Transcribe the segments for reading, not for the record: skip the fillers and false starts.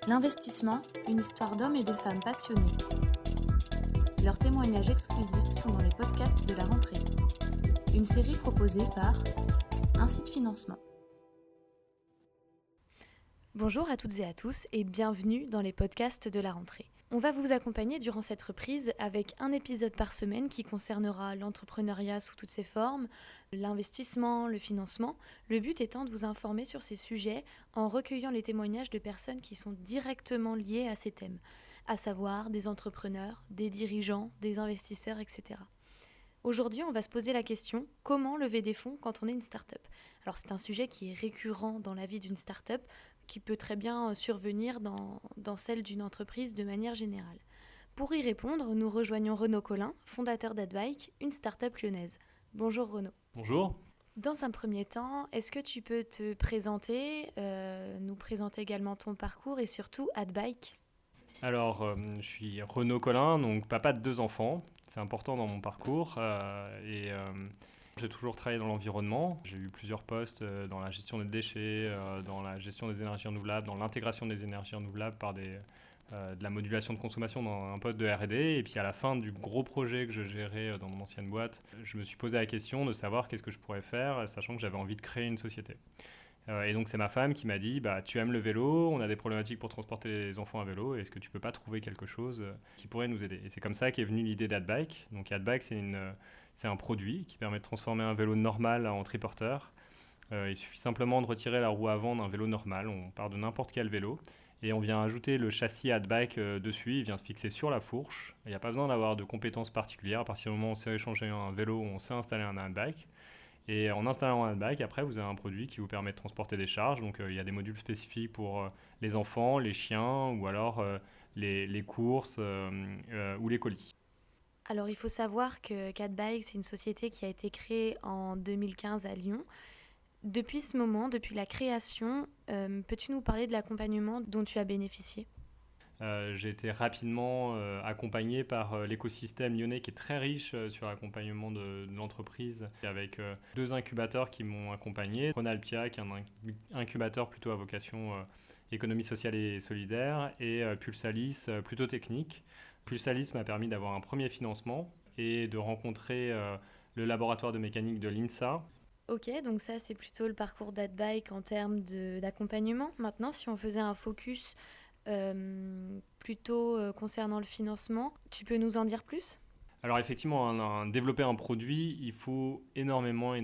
L'investissement, une histoire d'hommes et de femmes passionnés. Leurs témoignages exclusifs sont dans les podcasts de la rentrée. Une série proposée par un site financement. Bonjour à toutes et à tous et bienvenue dans les podcasts de la rentrée. On va vous accompagner durant cette reprise avec un épisode par semaine qui concernera l'entrepreneuriat sous toutes ses formes, l'investissement, le financement, le but étant de vous informer sur ces sujets en recueillant les témoignages de personnes qui sont directement liées à ces thèmes, à savoir des entrepreneurs, des dirigeants, des investisseurs, etc. Aujourd'hui, on va se poser la question, comment lever des fonds quand on est une start-up ? Alors c'est un sujet qui est récurrent dans la vie d'une start-up, qui peut très bien survenir dans celle d'une entreprise de manière générale. Pour y répondre, nous rejoignons Renaud Collin, fondateur d'Adbike, une start-up lyonnaise. Bonjour Renaud. Bonjour. Dans un premier temps, est-ce que tu peux te présenter, nous présenter également ton parcours et surtout Adbike ? Alors, je suis Renaud Collin, donc papa de 2 enfants. C'est important dans mon parcours. J'ai toujours travaillé dans l'environnement. J'ai eu plusieurs postes dans la gestion des déchets, dans la gestion des énergies renouvelables, dans l'intégration des énergies renouvelables par de la modulation de consommation dans un poste de R&D. Et puis à la fin du gros projet que je gérais dans mon ancienne boîte, je me suis posé la question de savoir qu'est-ce que je pourrais faire, sachant que j'avais envie de créer une société. Et donc c'est ma femme qui m'a dit tu aimes le vélo, on a des problématiques pour transporter les enfants à vélo, est-ce que tu peux pas trouver quelque chose qui pourrait nous aider ? Et c'est comme ça qu'est venue l'idée d'Adbike. Donc Adbike c'est un produit qui permet de transformer un vélo normal en triporteur. Il suffit simplement de retirer la roue avant d'un vélo normal, on part de n'importe quel vélo et on vient ajouter le châssis Adbike dessus, il vient se fixer sur la fourche. Il n'y a pas besoin d'avoir de compétences particulières, à partir du moment où on sait échanger un vélo, on sait installer un Adbike. Et en installant un Adbike, après, vous avez un produit qui vous permet de transporter des charges. Donc, il y a des modules spécifiques pour les enfants, les chiens ou alors les courses ou les colis. Alors il faut savoir que Adbike, c'est une société qui a été créée en 2015 à Lyon. Depuis ce moment, depuis la création, peux-tu nous parler de l'accompagnement dont tu as bénéficié ? J'ai été rapidement accompagné par l'écosystème lyonnais qui est très riche sur l'accompagnement de l'entreprise, avec 2 incubateurs qui m'ont accompagné. Pronalpia, qui est un incubateur plutôt à vocation économie sociale et solidaire, et Pulsalis, plutôt technique. Pulsalis m'a permis d'avoir un premier financement et de rencontrer le laboratoire de mécanique de l'INSA. Ok, donc ça c'est plutôt le parcours d'Adbike en termes d'accompagnement. Maintenant, si on faisait un focus plutôt concernant le financement, tu peux nous en dire plus ? Alors effectivement, développer un produit, il faut énormément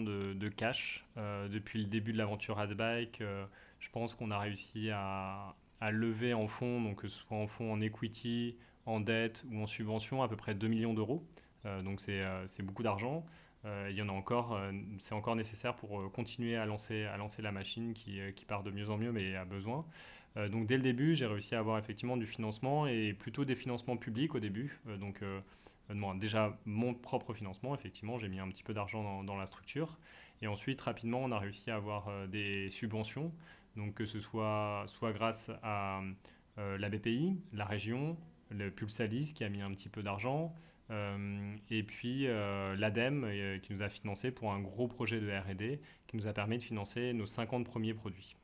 de cash. Depuis le début de l'aventure Adbike, je pense qu'on a réussi à lever en fonds, donc que ce soit en fonds en equity, en dette ou en subvention, à peu près 2 millions d'euros. Donc c'est beaucoup d'argent. Il y en a encore, c'est encore nécessaire pour continuer à lancer la machine qui part de mieux en mieux, mais a besoin. Donc dès le début, j'ai réussi à avoir effectivement du financement et plutôt des financements publics au début. Déjà mon propre financement, effectivement, j'ai mis un petit peu d'argent dans la structure. Et ensuite, rapidement, on a réussi à avoir des subventions, donc que ce soit grâce à la BPI, la région, le Pulsalis qui a mis un petit peu d'argent, et puis l'ADEME qui nous a financé pour un gros projet de R&D qui nous a permis de financer nos 50 premiers produits.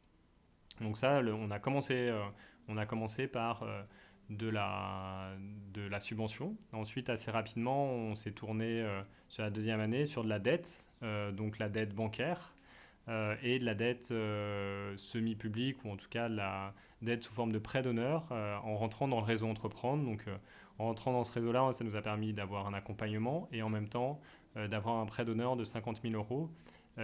Donc ça, on a commencé par de la subvention. Ensuite, assez rapidement, on s'est tourné sur la deuxième année sur de la dette, donc la dette bancaire et de la dette semi-publique, ou en tout cas de la dette sous forme de prêt d'honneur en rentrant dans le réseau Entreprendre. Donc en rentrant dans ce réseau-là, ça nous a permis d'avoir un accompagnement et en même temps d'avoir un prêt d'honneur de 50 000 euros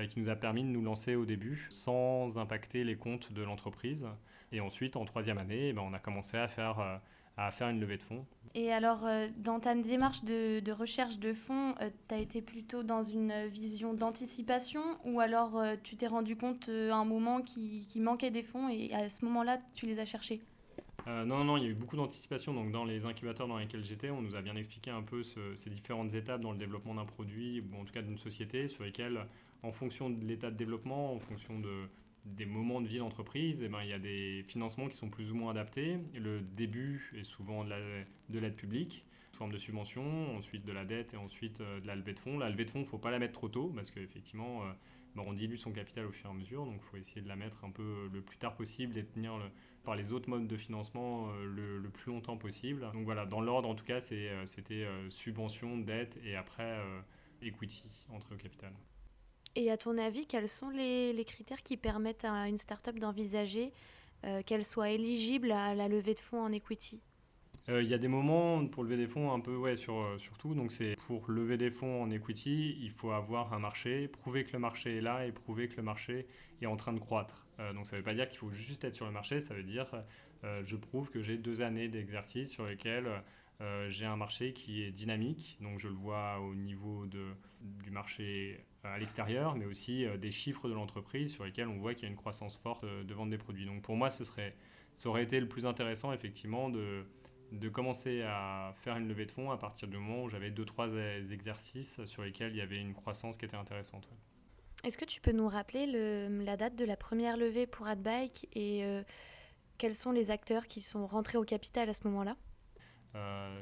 qui nous a permis de nous lancer au début sans impacter les comptes de l'entreprise. Et ensuite, en troisième année, on a commencé à faire une levée de fonds. Et alors, dans ta démarche de recherche de fonds, tu as été plutôt dans une vision d'anticipation ou alors tu t'es rendu compte à un moment qu'il manquait des fonds et à ce moment-là, tu les as cherchés ? Non, il y a eu beaucoup d'anticipation. Donc, dans les incubateurs dans lesquels j'étais, on nous a bien expliqué un peu ces différentes étapes dans le développement d'un produit ou en tout cas d'une société sur lesquelles, en fonction de l'état de développement, en fonction des moments de vie d'entreprise, il y a des financements qui sont plus ou moins adaptés. Le début est souvent de l'aide publique, sous forme de subvention, ensuite de la dette et ensuite de la levée de fonds. La levée de fonds, il ne faut pas la mettre trop tôt parce qu'effectivement, on dilue son capital au fur et à mesure, donc il faut essayer de la mettre un peu le plus tard possible et tenir par les autres modes de financement le plus longtemps possible. Donc voilà, dans l'ordre en tout cas, c'était subvention, dette et après equity, entrée au capital. Et à ton avis, quels sont les critères qui permettent à une startup d'envisager qu'elle soit éligible à la levée de fonds en equity? Il y a des moments pour lever des fonds un peu sur tout. Donc c'est pour lever des fonds en equity, il faut avoir un marché, prouver que le marché est là et prouver que le marché est en train de croître. Donc ça ne veut pas dire qu'il faut juste être sur le marché, ça veut dire je prouve que j'ai 2 années d'exercice sur lesquelles j'ai un marché qui est dynamique. Donc je le vois au niveau du marché à l'extérieur, mais aussi des chiffres de l'entreprise sur lesquels on voit qu'il y a une croissance forte de vente des produits. Donc pour moi, ça aurait été le plus intéressant effectivement de commencer à faire une levée de fonds à partir du moment où j'avais 2-3 exercices sur lesquels il y avait une croissance qui était intéressante. Ouais. Est-ce que tu peux nous rappeler la date de la première levée pour Adbike et quels sont les acteurs qui sont rentrés au capital à ce moment-là?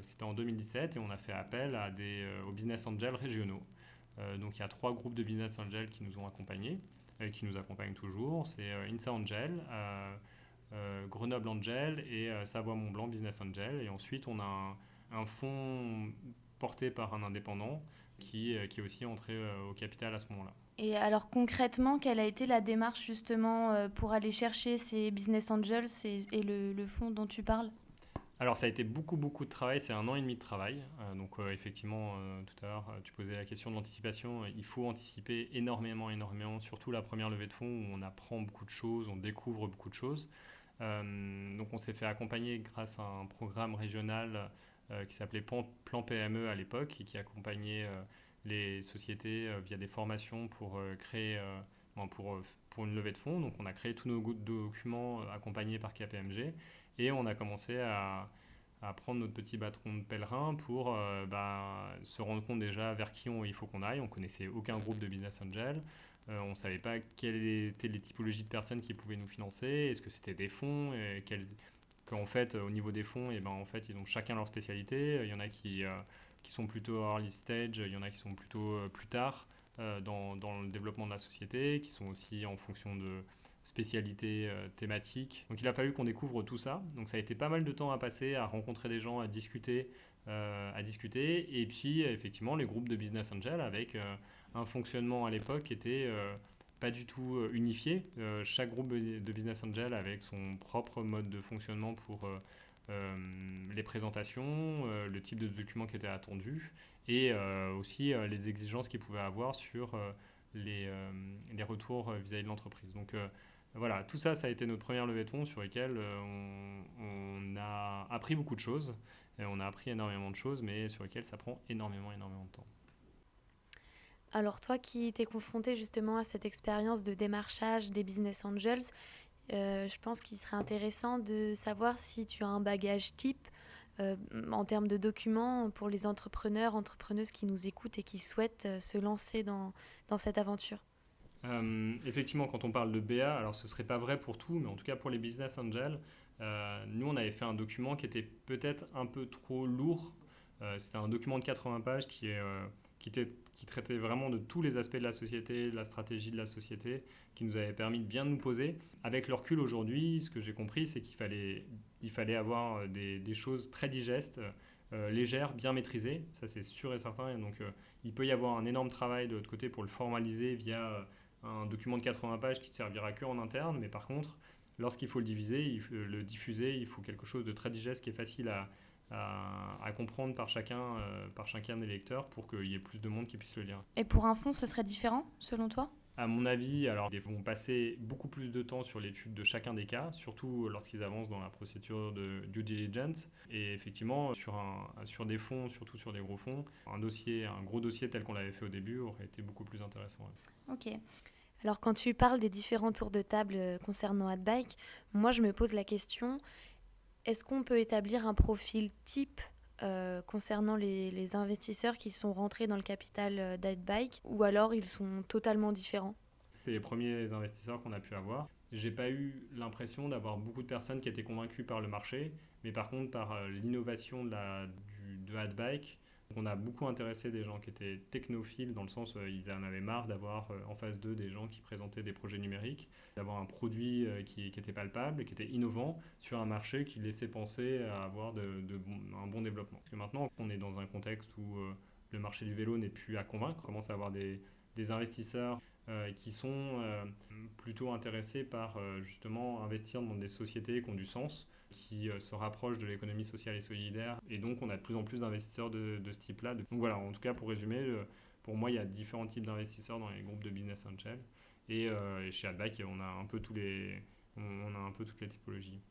C'était en 2017 et on a fait appel aux business angels régionaux. Donc il y a 3 groupes de business angels qui nous ont accompagnés et qui nous accompagnent toujours. C'est INSA Angel, Grenoble Angel et Savoie-Mont-Blanc Business Angel. Et ensuite, on a un fonds porté par un indépendant qui est aussi entré au capital à ce moment-là. Et alors concrètement, quelle a été la démarche justement pour aller chercher ces business angels et le fonds dont tu parles? Alors ça a été beaucoup de travail, c'est 1 an et demi de travail. Donc effectivement, tout à l'heure, tu posais la question de l'anticipation. Il faut anticiper énormément, surtout la première levée de fonds où on apprend beaucoup de choses, on découvre beaucoup de choses. Donc on s'est fait accompagner grâce à un programme régional qui s'appelait Plan PME à l'époque et qui accompagnait les sociétés via des formations pour créer, pour une levée de fonds. Donc on a créé tous nos documents accompagnés par KPMG et on a commencé à prendre notre petit bâton de pèlerin pour se rendre compte déjà vers qui il faut qu'on aille. On connaissait aucun groupe de business angel. On ne savait pas quelles étaient les typologies de personnes qui pouvaient nous financer. Est-ce que c'était des fonds qu'en fait, au niveau des fonds, en fait, ils ont chacun leur spécialité. Il y en a qui sont plutôt early stage, il y en a qui sont plutôt plus tard dans le développement de la société, qui sont aussi en fonction de spécialités thématiques. Donc il a fallu qu'on découvre tout ça. Donc ça a été pas mal de temps à passer, à rencontrer des gens, à discuter. Et puis effectivement les groupes de business angel avec un fonctionnement à l'époque qui était pas du tout unifié. Chaque groupe de business angel avec son propre mode de fonctionnement pour les présentations, le type de document qui était attendu et aussi les exigences qu'ils pouvaient avoir sur les retours vis-à-vis de l'entreprise. Donc voilà, tout ça, ça a été notre première levée de fonds sur lesquelles on a appris beaucoup de choses. Et on a appris énormément de choses, mais sur lesquelles ça prend énormément de temps. Alors toi qui t'es confronté justement à cette expérience de démarchage des business angels, je pense qu'il serait intéressant de savoir si tu as un bagage type en termes de documents pour les entrepreneuses qui nous écoutent et qui souhaitent se lancer dans cette aventure. Effectivement, quand on parle de BA, alors ce ne serait pas vrai pour tout, mais en tout cas pour les business angels, nous on avait fait un document qui était peut-être un peu trop lourd. C'était un document de 80 pages qui traitait vraiment de tous les aspects de la société, de la stratégie de la société, qui nous avait permis de bien nous poser. Avec le recul aujourd'hui, ce que j'ai compris, c'est qu'il fallait avoir des choses très digestes, légères, bien maîtrisées. Ça c'est sûr et certain. Et donc il peut y avoir un énorme travail de l'autre côté pour le formaliser via un document de 80 pages qui ne servira qu'en interne, mais par contre, lorsqu'il faut le diffuser, il faut quelque chose de très digeste qui est facile à comprendre par chacun des lecteurs pour qu'il y ait plus de monde qui puisse le lire. Et pour un fonds, ce serait différent, selon toi ? À mon avis, alors ils vont passer beaucoup plus de temps sur l'étude de chacun des cas, surtout lorsqu'ils avancent dans la procédure de due diligence. Et effectivement, sur des fonds, surtout sur des gros fonds, un gros dossier tel qu'on l'avait fait au début aurait été beaucoup plus intéressant. Ok. Alors quand tu parles des différents tours de table concernant Adbike, moi je me pose la question, est-ce qu'on peut établir un profil type concernant les investisseurs qui sont rentrés dans le capital d'Adbike ou alors ils sont totalement différents ? C'est les premiers investisseurs qu'on a pu avoir. J'ai pas eu l'impression d'avoir beaucoup de personnes qui étaient convaincues par le marché, mais par contre par l'innovation de Adbike, On a beaucoup intéressé des gens qui étaient technophiles, dans le sens où ils en avaient marre d'avoir en face d'eux des gens qui présentaient des projets numériques, d'avoir un produit qui était palpable, qui était innovant, sur un marché qui laissait penser à avoir un bon développement. Parce que maintenant, on est dans un contexte où le marché du vélo n'est plus à convaincre, on commence à avoir des investisseurs qui sont plutôt intéressés par justement investir dans des sociétés qui ont du sens, qui se rapprochent de l'économie sociale et solidaire. Et donc, on a de plus en plus d'investisseurs de ce type-là. Donc voilà, en tout cas, pour résumer, pour moi, il y a différents types d'investisseurs dans les groupes de business angel. Et chez Adback, on a un peu on a un peu toutes les typologies.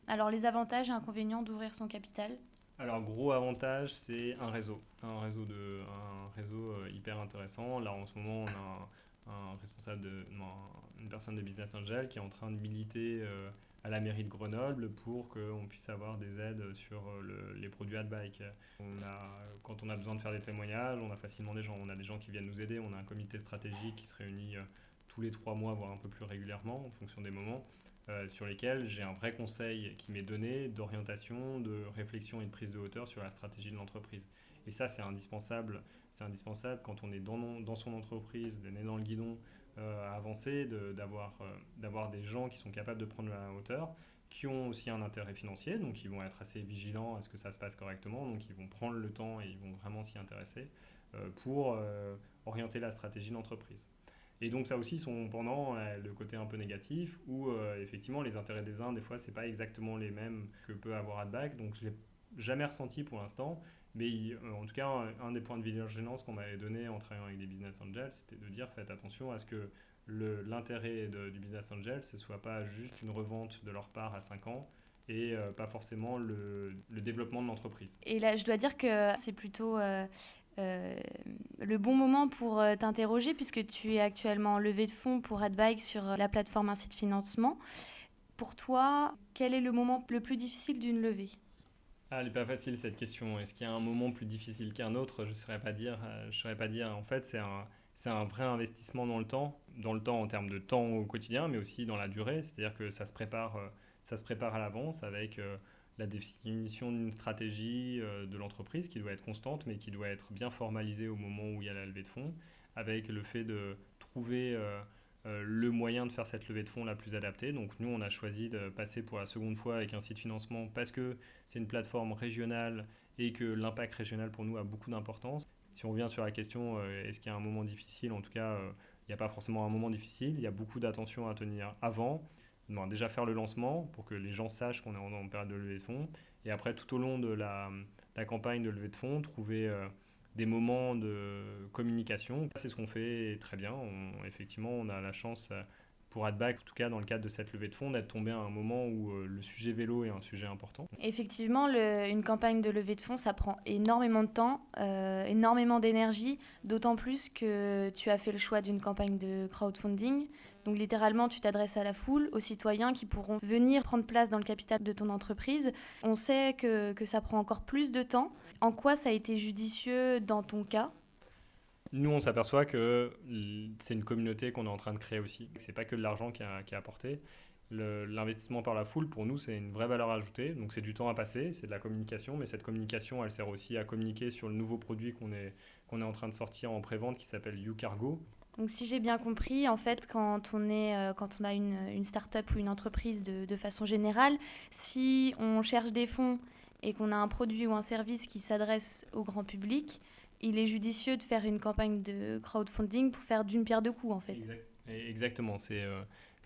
Alors les avantages et inconvénients d'ouvrir son capital? Alors, gros avantage, c'est un réseau hyper intéressant. Là, en ce moment, on a un responsable une personne de Business Angel qui est en train de militer à la mairie de Grenoble pour qu'on puisse avoir des aides sur les produits Adbike. Quand on a besoin de faire des témoignages, on a facilement des gens. On a des gens qui viennent nous aider. On a un comité stratégique qui se réunit tous les 3 mois, voire un peu plus régulièrement, en fonction des moments. Sur lesquels j'ai un vrai conseil qui m'est donné d'orientation, de réflexion et de prise de hauteur sur la stratégie de l'entreprise. Et ça, c'est indispensable. C'est indispensable quand on est dans son entreprise, le nez dans le guidon, à avancer, d'avoir des gens qui sont capables de prendre la hauteur, qui ont aussi un intérêt financier, donc ils vont être assez vigilants à ce que ça se passe correctement, donc ils vont prendre le temps et ils vont vraiment s'y intéresser pour orienter la stratégie de l'entreprise. Et donc ça aussi, sont pendant le côté un peu négatif, où effectivement les intérêts des uns, des fois, c'est pas exactement les mêmes que peut avoir Adback. Donc je l'ai jamais ressenti pour l'instant, mais en tout cas, un des points de vigilance qu'on m'avait donné en travaillant avec des business angels, c'était de dire faites attention à ce que l'intérêt du business angel, ce soit pas juste une revente de leur part à 5 ans, et pas forcément le développement de l'entreprise. Et là, je dois dire que c'est plutôt euh, le bon moment pour t'interroger, puisque tu es actuellement en levée de fonds pour Adbike sur la plateforme Ainsi de Financement. Pour toi, quel est le moment le plus difficile d'une levée? Ah, elle n'est pas facile cette question. Est-ce qu'il y a un moment plus difficile qu'un autre? Je ne saurais pas dire. Je saurais pas dire. En fait, c'est un vrai investissement dans le temps en termes de temps au quotidien, mais aussi dans la durée. C'est-à-dire que ça se prépare à l'avance avec la définition d'une stratégie de l'entreprise qui doit être constante, mais qui doit être bien formalisée au moment où il y a la levée de fonds, avec le fait de trouver le moyen de faire cette levée de fonds la plus adaptée. Donc nous, on a choisi de passer pour la seconde fois avec un site financement parce que c'est une plateforme régionale et que l'impact régional pour nous a beaucoup d'importance. Si on revient sur la question, est-ce qu'il y a un moment difficile? En tout cas, il n'y a pas forcément un moment difficile. Il y a beaucoup d'attention à tenir avant. Bon, déjà faire le lancement pour que les gens sachent qu'on est en période de levée de fonds. Et après, tout au long de la campagne de levée de fonds, trouver des moments de communication. C'est ce qu'on fait très bien. Effectivement, on a la chance pour Adback, en tout cas dans le cadre de cette levée de fonds, d'être tombé à un moment où le sujet vélo est un sujet important. Effectivement, une campagne de levée de fonds, ça prend énormément de temps, énormément d'énergie, d'autant plus que tu as fait le choix d'une campagne de crowdfunding. Donc littéralement, tu t'adresses à la foule, aux citoyens qui pourront venir prendre place dans le capital de ton entreprise. On sait que ça prend encore plus de temps. En quoi ça a été judicieux dans ton cas? Nous, on s'aperçoit que c'est une communauté qu'on est en train de créer aussi. C'est pas que de l'argent qui est apporté. L'investissement par la foule, pour nous, c'est une vraie valeur ajoutée. Donc, c'est du temps à passer, c'est de la communication, mais cette communication, elle sert aussi à communiquer sur le nouveau produit qu'on est en train de sortir en pré-vente qui s'appelle YouCargo. Donc si j'ai bien compris, en fait, quand on a une start-up ou une entreprise de façon générale, si on cherche des fonds et qu'on a un produit ou un service qui s'adresse au grand public, il est judicieux de faire une campagne de crowdfunding pour faire d'une pierre deux coups, en fait. Exactement, c'est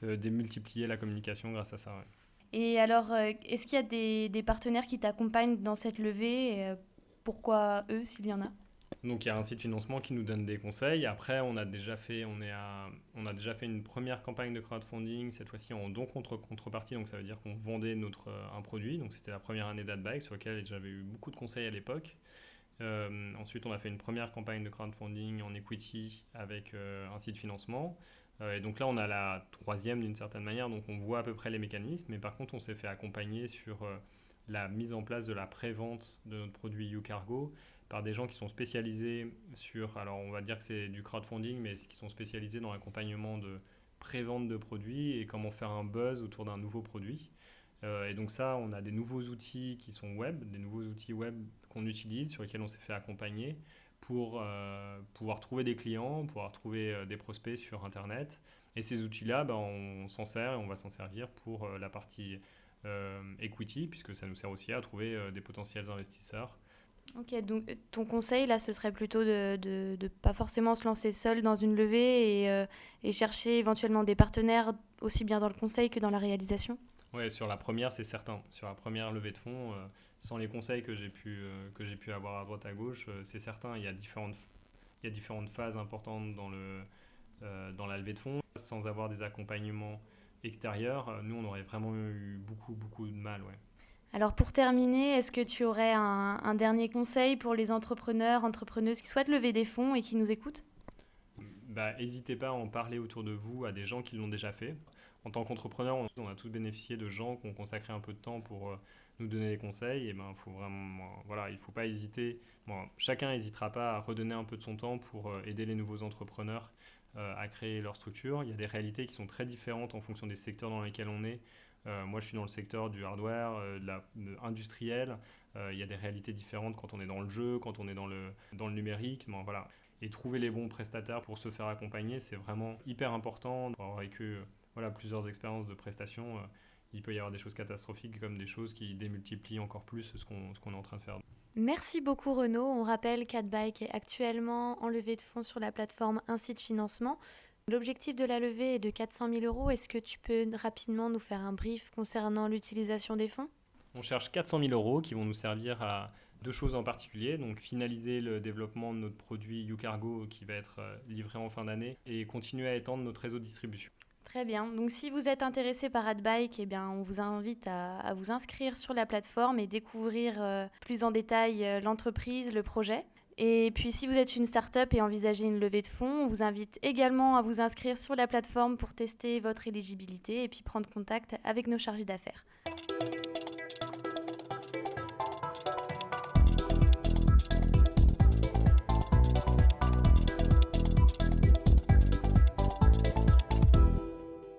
démultiplier la communication grâce à ça. Ouais. Et alors, est-ce qu'il y a des partenaires qui t'accompagnent dans cette levée et, pourquoi eux, s'il y en a? Donc il y a un site financement qui nous donne des conseils. Après, on a déjà fait une première campagne de crowdfunding, cette fois-ci en don contre contrepartie. Donc ça veut dire qu'on vendait un produit. Donc c'était la première année d'Adbike sur laquelle j'avais eu beaucoup de conseils à l'époque. Ensuite, on a fait une première campagne de crowdfunding en equity avec un site financement. Et donc là, on a la troisième d'une certaine manière. Donc on voit à peu près les mécanismes. Mais par contre, on s'est fait accompagner sur la mise en place de la pré-vente de notre produit YouCargo par des gens qui sont spécialisés alors on va dire que c'est du crowdfunding, mais qui sont spécialisés dans l'accompagnement de pré-vente de produits et comment faire un buzz autour d'un nouveau produit. Et donc ça, on a des nouveaux outils qui sont web, des nouveaux outils web qu'on utilise, sur lesquels on s'est fait accompagner pour pouvoir trouver des clients, pouvoir trouver des prospects sur Internet. Et ces outils-là, on s'en sert et on va s'en servir pour la partie equity, puisque ça nous sert aussi à trouver des potentiels investisseurs. Ok, donc ton conseil là, ce serait plutôt de pas forcément se lancer seul dans une levée et chercher éventuellement des partenaires aussi bien dans le conseil que dans la réalisation? Ouais, sur la première, c'est certain. Sur la première levée de fonds, sans les conseils que j'ai pu avoir à droite à gauche, c'est certain, il y a différentes phases importantes dans la levée de fonds. Sans avoir des accompagnements extérieurs, nous, on aurait vraiment eu beaucoup, beaucoup de mal. Ouais. Alors pour terminer, est-ce que tu aurais un dernier conseil pour les entrepreneurs, entrepreneuses qui souhaitent lever des fonds et qui nous écoutent? N'hésitez pas à en parler autour de vous à des gens qui l'ont déjà fait. En tant qu'entrepreneur, on a tous bénéficié de gens qui ont consacré un peu de temps pour nous donner des conseils. Et faut vraiment, voilà, il ne faut pas hésiter. Bon, chacun n'hésitera pas à redonner un peu de son temps pour aider les nouveaux entrepreneurs à créer leur structure. Il y a des réalités qui sont très différentes en fonction des secteurs dans lesquels on est. Moi, je suis dans le secteur du hardware, industriel. Il y a des réalités différentes quand on est dans le jeu, quand on est dans le numérique. Bon, voilà. Et trouver les bons prestataires pour se faire accompagner, c'est vraiment hyper important. Pour avoir vécu plusieurs expériences de prestations, il peut y avoir des choses catastrophiques comme des choses qui démultiplient encore plus ce qu'on est en train de faire. Merci beaucoup Renaud. On rappelle qu'Adbike est actuellement en levée de fonds sur la plateforme Ainsi de Financement. L'objectif de la levée est de 400 000 euros. Est-ce que tu peux rapidement nous faire un brief concernant l'utilisation des fonds? On cherche 400 000 euros qui vont nous servir à deux choses en particulier. Donc finaliser le développement de notre produit YouCargo qui va être livré en fin d'année et continuer à étendre notre réseau de distribution. Très bien. Donc si vous êtes intéressé par Adbike, on vous invite à vous inscrire sur la plateforme et découvrir plus en détail l'entreprise, le projet. Et puis si vous êtes une start-up et envisagez une levée de fonds, on vous invite également à vous inscrire sur la plateforme pour tester votre éligibilité et puis prendre contact avec nos chargés d'affaires.